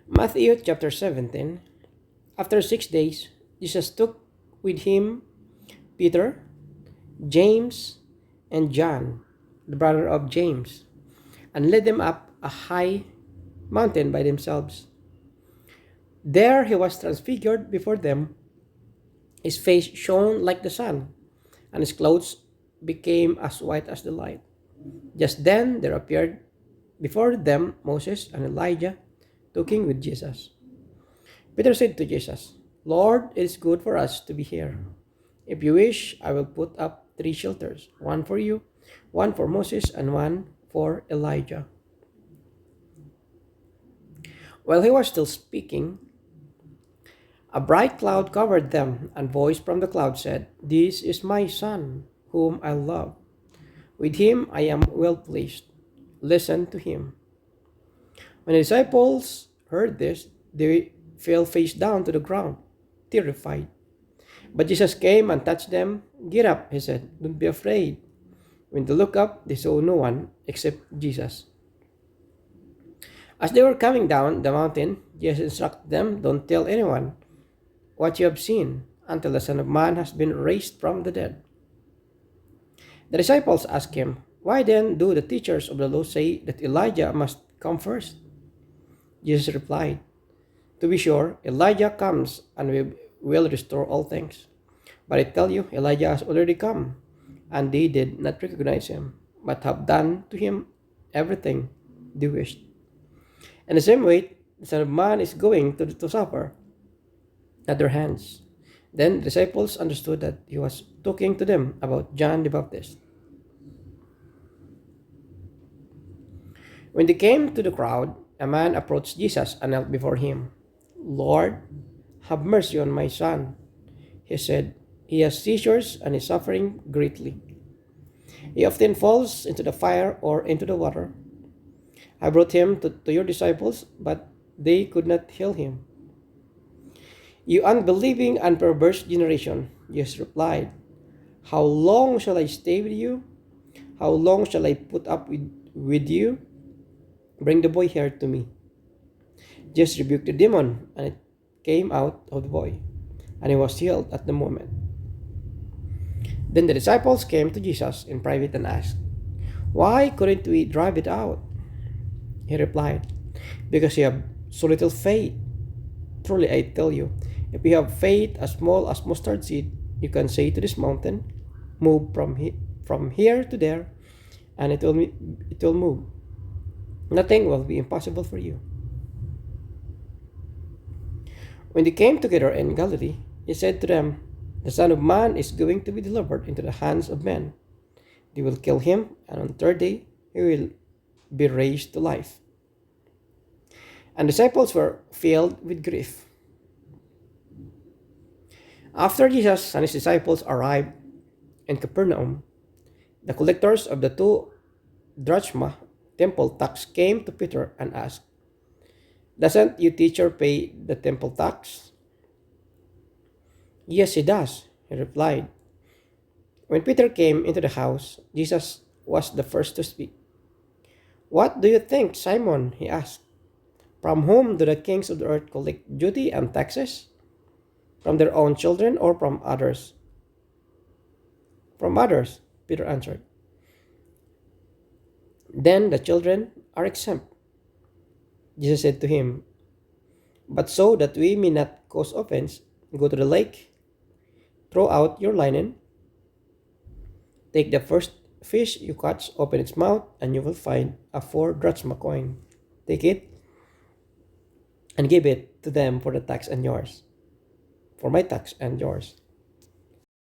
Matthew chapter 17. After 6 days, Jesus took with him Peter, James, and John, the brother of James, and led them up a high mountain by themselves. There he was transfigured before them. His face shone like the sun, and his clothes became as white as the light. Just then there appeared before them Moses and Elijah talking with Jesus. Peter said to Jesus, Lord, it is good for us to be here. If you wish, I will put up 3 shelters, one for you, one for Moses, and one for Elijah. While he was still speaking, a bright cloud covered them, and a voice from the cloud said, This is my son, whom I love. With him I am well pleased. Listen to him. When the disciples heard this, they fell face down to the ground, terrified. But Jesus came and touched them. Get up, he said. Don't be afraid. When they looked up, they saw no one except Jesus. As they were coming down the mountain, Jesus instructed them, Don't tell anyone what you have seen until the Son of Man has been raised from the dead. The disciples asked him, Why then do the teachers of the law say that Elijah must come first? Jesus replied, To be sure, Elijah comes and we will restore all things. But I tell you, Elijah has already come, and they did not recognize him, but have done to him everything they wished. In the same way, the Son of Man is going to suffer at their hands. Then the disciples understood that he was talking to them about John the Baptist. When they came to the crowd, a man approached Jesus and knelt before him. Lord, have mercy on my son, he said. He has seizures and is suffering greatly. He often falls into the fire or into the water. I brought him to your disciples, but they could not heal him. You unbelieving and perverse generation, Jesus replied, How long shall I stay with you? How long shall I put up with you? Bring the boy here to me. Jesus rebuked the demon, and it came out of the boy, and he was healed at the moment. Then the disciples came to Jesus in private and asked, Why couldn't we drive it out? He replied, Because you have so little faith. Truly I tell you, if you have faith as small as mustard seed, you can say to this mountain, Move from here to there, and it will move. Nothing will be impossible for you. When they came together in Galilee, he said to them, The Son of Man is going to be delivered into the hands of men. They will kill him, and on the third day he will be raised to life. And the disciples were filled with grief. After Jesus and his disciples arrived in Capernaum, the collectors of the 2 drachma temple tax came to Peter and asked, Doesn't your teacher pay the temple tax? Yes, he does, he replied. When Peter came into the house, Jesus was the first to speak. What do you think, Simon? He asked. From whom do the kings of the earth collect duty and taxes? From their own children or from others? From others, Peter answered. Then the children are exempt. Jesus said to him, But so that we may not cause offense, go to the lake, throw out your linen, take the first fish you catch, open its mouth, and you will find a 4 drachma coin. Take it and give it to them for the tax and yours, for my tax and yours.